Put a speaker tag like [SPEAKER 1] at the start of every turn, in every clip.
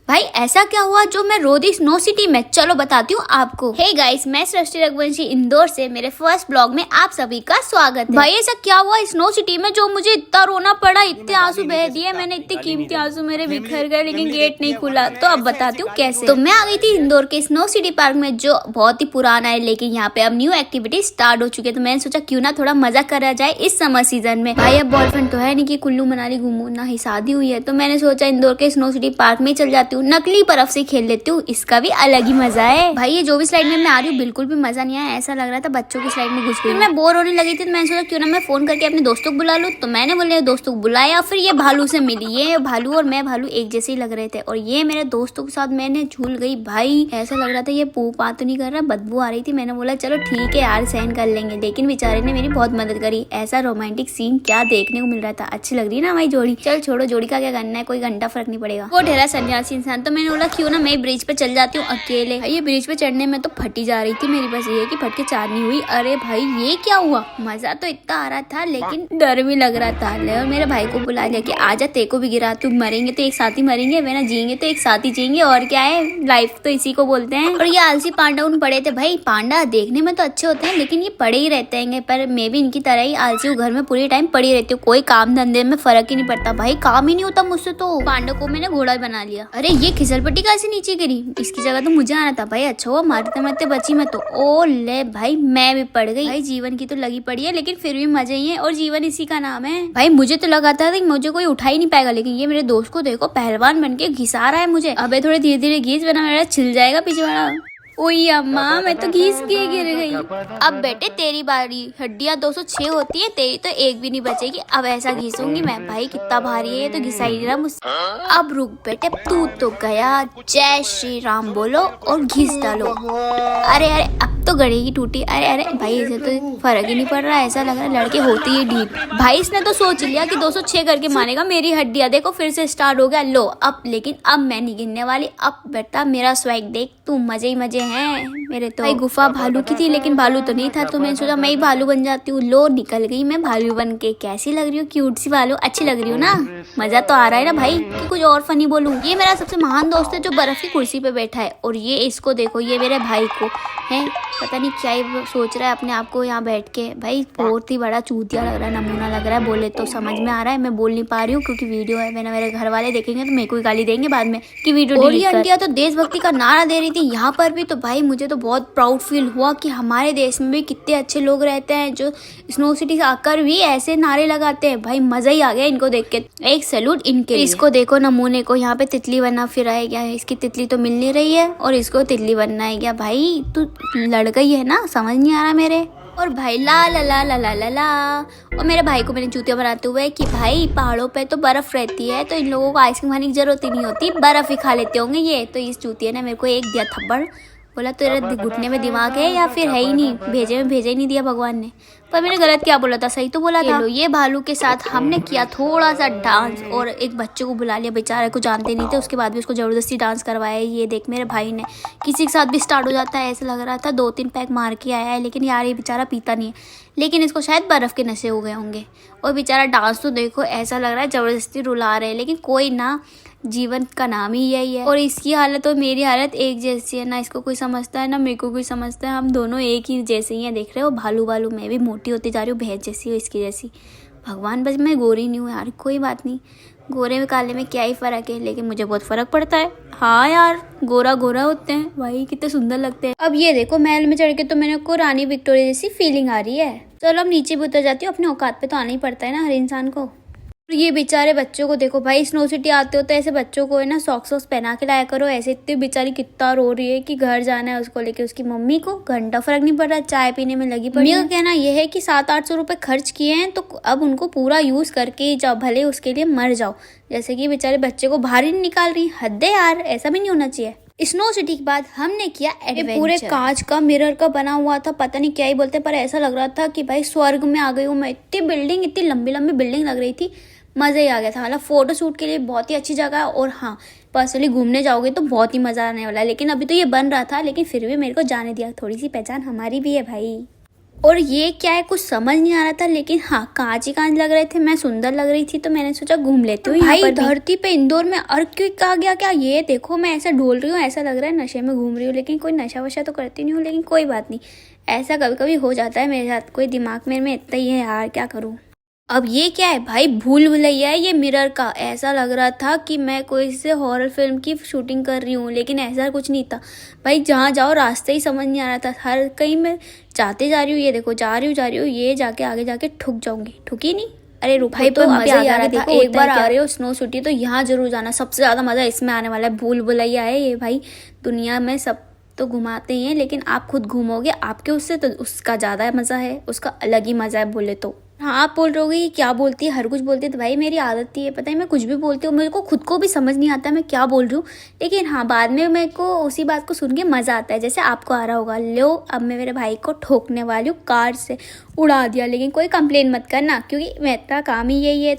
[SPEAKER 1] भाई ऐसा क्या हुआ जो मैं रो दी स्नो सिटी में? चलो बताती हूँ आपको। हे गाइस, मैं सृष्टि रघुवंशी इंदौर से मेरे फर्स्ट ब्लॉग में आप सभी का स्वागत है। भाई ऐसा क्या हुआ स्नो सिटी में जो मुझे इतना रोना पड़ा, इतने आंसू बह दिए मैंने, इतने कीमती आंसू मेरे बिखर गए, लेकिन गेट नहीं खुला। तो अब बताती हूँ कैसे। तो मैं आ गई थी इंदौर के स्नो सिटी पार्क में, जो बहुत ही पुराना है, लेकिन यहाँ पे अब न्यू एक्टिविटी स्टार्ट हो चुकी है। तो मैंने सोचा क्यों ना थोड़ा मजा करा जाए इस समर सीजन में। भाई अब बॉयफ्रेंड तो है नहीं कि कुल्लू मनाली घूमू, ना ही शादी हुई है, तो मैंने सोचा इंदौर के स्नो सिटी पार्क में चल जाती हूँ, नकली बर्फ से खेल लेती हूँ, इसका भी अलग ही मजा है। भाई ये जो भी स्लाइड में मैं आ रही हूँ बिल्कुल भी मजा नहीं आया, ऐसा लग रहा था बच्चों की स्लाइड में घुस गई। मैं बोर होने लगी थी तो मैंने सोचा क्यों ना मैं फोन करके अपने दोस्तों को बुला लूँ। तो मैंने बोले दोस्तों को बुलाया, फिर ये भालू से मिली। ये भालू और मैं भालू एक जैसे ही लग रहे थे, और ये मेरे दोस्तों के साथ मैंने झूल गई। भाई ऐसा लग रहा था ये पू पा तो नहीं कर रहा, बदबू आ रही थी। मैंने बोला चलो ठीक है यार, सहन कर लेंगे, लेकिन बेचारे ने मेरी बहुत मदद करी। ऐसा रोमांटिक सीन क्या देखने को मिल रहा था। अच्छी लग रही है ना हमारी जोड़ी। चल छोड़ो, जोड़ी का क्या करना है, कोई घंटा फर्क नहीं पड़ेगा। वो ढेरा सन्यासी इंसान। तो मैंने बोला क्यों ना मैं ब्रिज पे चल जाती हूँ अकेले। ये ब्रिज पे चढ़ने में तो फटी जा रही थी मेरी, बस ये कि फट के चार नहीं हुई। अरे भाई ये क्या हुआ, मजा तो इतना आ रहा था लेकिन डर भी लग रहा था। और मेरे भाई को बुला लिया कि आजा तेरे को भी गिरा, तू मरेंगे तो एक साथ ही मरेंगे, वरना जिएंगे तो एक साथ ही जिएंगे, और क्या है, लाइफ तो इसी को बोलते हैं। और ये आलसी पांडा उन पड़े थे। भाई पांडा देखने में तो अच्छे होते हैं लेकिन ये पड़े ही रहते हैं, पर मैं भी इनकी तरह ही आलसी हूँ, घर में पूरी टाइम पड़ी रहती हूँ, कोई काम धंधे में फर्क ही नहीं पड़ता। भाई काम ही नहीं होता मुझसे, तो पांडा को मैंने घोड़ा बना लिया। अरे ये खिसलपट्टी कैसे नीचे गिरी, इसकी जगह तो मुझे आना था। भाई अच्छा हुआ मारते मारते बची मैं तो। ओ ले भाई मैं भी पड़ गई। भाई जीवन की तो लगी पड़ी है, लेकिन फिर भी मजे ही है, और जीवन इसी का नाम है। भाई मुझे तो लगा था कि मुझे कोई उठा ही नहीं पाएगा, लेकिन ये मेरे दोस्त को देखो पहलवान बन के घिसा रहा है मुझे। अबे थोड़े धीरे धीरे घिस, वरना मेरा छिल जाएगा पीछे वाला। ओई अम्मा मैं तो घिस के गिर गई। अब बेटे तेरी बारी, हड्डियां 206 होती है, तेरी तो एक भी नहीं बचेगी। अब ऐसा घिसूंगी मैं। भाई कितना भारी है ये, तो घिसा ही रहा मुझसे। अब रुक बेटे, तू तो गया, जय श्री राम बोलो और घिस डालो। अरे अरे अब तो गड़ेगी टूटी। अरे अरे भाई इसे तो फर्क ही नहीं पड़ रहा, ऐसा लग रहा है लड़के होती ही ढीठ। भाई इसने तो सोच लिया कि 206 करके मानेगा मेरी हड्डियां। देखो फिर से स्टार्ट हो गया। लो अब, लेकिन अब मैं नहीं गिनने वाली। अब बेटा मेरा स्वैग देख तू, मजे ही मजे हैं मेरे तो। भाई गुफा भालू की थी लेकिन भालू तो नहीं था, तो मैंने सोचा मैं ही भालू बन जाती हूँ। लो निकल गई मैं भालू बन के। कैसी लग रही हूँ, क्यूट सी भालू, अच्छी लग रही हूँ ना? मजा तो आ रहा है ना भाई, कि कुछ और फनी बोलूं। ये मेरा सबसे महान दोस्त है जो बर्फ की कुर्सी पे बैठा है, और ये इसको देखो, ये मेरे भाई को है, पता नहीं क्या ही सोच रहा है अपने आप को यहाँ बैठ के। भाई बहुत ही बड़ा चूतिया लग रहा है, नमूना लग रहा है। बोले तो समझ में आ रहा है, मैं बोल नहीं पा रही हूँ क्योंकि वीडियो है। मैंने मेरे घर वाले देखेंगे तो मेरे को ही गाली देंगे बाद में कि वीडियो डिलीट कर। और ये आंटियां तो देशभक्ति का नारा दे रही थी यहाँ पर भी। तो भाई मुझे तो बहुत प्राउड फील हुआ कि हमारे देश में भी कितने अच्छे लोग रहते हैं जो स्नो सिटी आकर भी ऐसे नारे लगाते हैं। भाई मजा ही आ गया इनको देख के, एक सैल्यूट इनके। इसको देखो नमूने को, यहाँ पे तितली बनना फिर है क्या? इसकी तितली तो मिल नहीं रही है और इसको तितली बनना है क्या? भाई तू लड़ गई है ना, समझ नहीं आ रहा मेरे। और भाई ला ला ला ला ला ला ला। और मेरे भाई को मैंने चूतिया बनाते हुए कि भाई पहाड़ों पे तो बर्फ रहती है, तो इन लोगों को आइसक्रीम खाने की जरूरत ही नहीं होती, बर्फ ही खा लेते होंगे ये। तो इस चूतिया ने मेरे को एक दिया थप्पड़, बोला तेरे घुटने में दिमाग है या फिर है ही नहीं, भेजे में भेजा ही नहीं दिया भगवान ने। पर मैंने गलत क्या बोला था, सही तो बोला था। ये भालू के साथ हमने किया थोड़ा सा डांस, और एक बच्चे को बुला लिया, बेचारे को जानते नहीं थे, उसके बाद भी उसको जबरदस्ती डांस करवाया। ये देख मेरे भाई ने, किसी के साथ भी स्टार्ट हो जाता है ऐसा लग रहा था। 2-3 पैक मार के आया है, लेकिन यार ये बेचारा पीता नहीं है, लेकिन इसको शायद बर्फ के नशे हो गए होंगे। और बेचारा डांस तो देखो, ऐसा लग रहा है जबरदस्ती रुला रहे हैं, लेकिन कोई ना, जीवन का नाम ही यही है। और इसकी हालत और मेरी हालत एक जैसी है, ना इसको कोई समझता है ना मेरे को कोई समझता है। हम दोनों एक ही जैसे ही हैं, देख रहे हो भालू भालू। मैं भी मोटी होती जा रही हूँ, भैंस जैसी हो इसकी जैसी। भगवान बस मैं गोरी नहीं हूँ यार, कोई बात नहीं, गोरे में काले में क्या ही फ़र्क है, लेकिन मुझे बहुत फ़र्क पड़ता है। हाँ यार गोरा गोरा होते हैं भाई, कितने सुंदर लगते हैं। अब ये देखो महल में चढ़ के तो मेरे को रानी विक्टोरिया जैसी फीलिंग आ रही है। चलो अब नीचे भी उतर जाती हूँ, अपने औकात पे तो आना ही पड़ता है ना हर इंसान को। ये बेचारे बच्चों को देखो भाई, स्नो सिटी आते हो तो ऐसे बच्चों को है ना सॉक्स पहना के लाया करो। ऐसे इतनी बेचारी कितना रो रही है कि घर जाना है उसको लेके, उसकी मम्मी को घंटा फर्क नहीं पड़ रहा, चाय पीने में लगी पड़ी। मेरा कहना यह है कि 700-800 रुपए खर्च किए हैं तो अब उनको पूरा यूज करके ही जाओ, भले उसके लिए मर जाओ। जैसे कि बेचारे बच्चे को बाहर ही नहीं निकाल रही, हद है यार, ऐसा भी नहीं होना चाहिए। स्नो सिटी के बाद हमने किया एडवेंचर। पूरे कांच का मिरर का बना हुआ था, पता नहीं क्या ही बोलते, पर ऐसा लग रहा था कि भाई स्वर्ग में आ गई हूँ मैं। इतनी बिल्डिंग, इतनी लंबी लंबी बिल्डिंग लग रही थी, मज़ा ही आ गया था। मतलब फोटो शूट के लिए बहुत ही अच्छी जगह है, और हाँ पर्सनली घूमने जाओगे तो बहुत ही मज़ा आने वाला है। लेकिन अभी तो ये बन रहा था, लेकिन फिर भी मेरे को जाने दिया, थोड़ी सी पहचान हमारी भी है भाई। और ये क्या है कुछ समझ नहीं आ रहा था, लेकिन हाँ कांच ही कांच लग रहे थे, मैं सुंदर लग रही थी तो मैंने सोचा घूम लेती हूँ। भाई धरती पे इंदौर में अर्थक्वेक आ गया क्या? ये देखो मैं ऐसा डोल रही हूँ, ऐसा लग रहा है नशे में घूम रही हूँ, लेकिन कोई नशा वशा तो करती नहीं हूँ, लेकिन कोई बात नहीं, ऐसा कभी कभी हो जाता है मेरे साथ, कोई दिमाग में इतना ही है यार, क्या करूँ। अब ये क्या है भाई? भूल भुलैया है ये मिरर का। ऐसा लग रहा था कि मैं कोई से हॉरर फिल्म की शूटिंग कर रही हूँ, लेकिन ऐसा कुछ नहीं था भाई। जहाँ जाओ रास्ते ही समझ नहीं आ रहा था, हर कहीं मैं जाते जा रही हूँ, ये देखो जा रही हूँ, ये जाके आगे जाके ठुक जाऊंगी, ठुकी नहीं, अरे रुको भाई। तो मजा आ रहा था, एक बार आ रहे हो स्नो सिटी तो यहाँ जरूर जाना, सबसे ज्यादा मजा इसमें आने वाला है। भूल भुलैया है ये भाई, दुनिया में सब तो घुमाते ही हैं, लेकिन आप खुद घूमोगे आपके उससे तो उसका ज़्यादा मज़ा है, उसका अलग ही मज़ा है बोले तो। हाँ आप बोल रहे होगे कि क्या बोलती है, हर कुछ बोलती है, तो भाई मेरी आदत ही है, पता है मैं कुछ भी बोलती हूँ, मेरे को खुद को भी समझ नहीं आता मैं क्या बोल रही हूँ, लेकिन हाँ बाद में मेरे को उसी बात को सुन के मज़ा आता है, जैसे आपको आ रहा होगा। लो अब मैं मेरे भाई को ठोकने वाली हूँ, कार से उड़ा दिया, लेकिन कोई कंप्लेन मत करना क्योंकि मेरा काम ही यही है।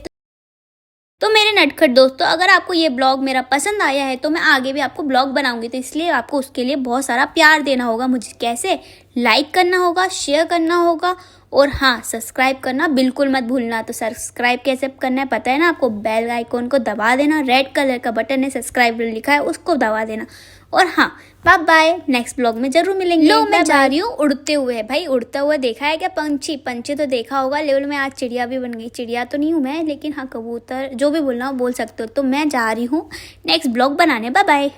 [SPEAKER 1] तो मेरे नटखट दोस्तों, अगर आपको ये ब्लॉग मेरा पसंद आया है तो मैं आगे भी आपको ब्लॉग बनाऊंगी, तो इसलिए आपको उसके लिए बहुत सारा प्यार देना होगा मुझे। कैसे? लाइक करना होगा, शेयर करना होगा, और हाँ सब्सक्राइब करना बिल्कुल मत भूलना। तो सब्सक्राइब कैसे करना है पता है ना आपको? बेल आइकॉन को दबा देना, रेड कलर का बटन है सब्सक्राइब लिखा है उसको दबा देना। और हाँ बाय बाय, नेक्स्ट ब्लॉग में जरूर मिलेंगे। लो मैं जा रही हूँ उड़ते हुए। भाई उड़ता हुआ देखा है क्या? पंछी पंछी तो देखा होगा, लेवल में आज चिड़िया भी बन गई। चिड़िया तो नहीं हूँ मैं, लेकिन हाँ कबूतर जो भी बोलना हो बोल सकते हो। तो मैं जा रही हूँ नेक्स्ट ब्लॉग बनाने, बाय बाय।